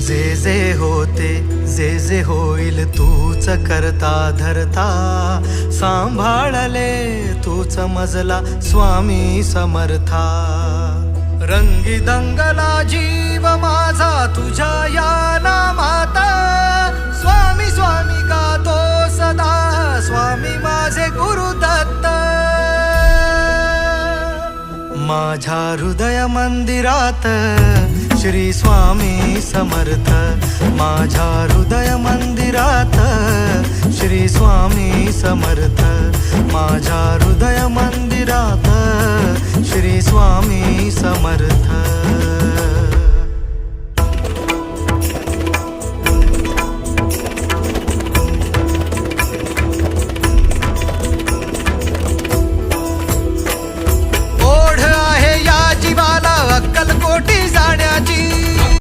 जे होते जे होईल तूच करता धरता, सांभाळले तूच मजला स्वामी समर्था. रंगी दंगला जीव माझा तुझ्या या नामात, स्वामी स्वामी गातो सदा, स्वामी माझे गुरुदत्त. माझ्या हृदय मंदिरात श्री स्वामी समर्थ, माझ्या हृदय मंदिरात श्री स्वामी समर्थ, माझ्या हृदय मंदिरात श्री स्वामी समर्थ.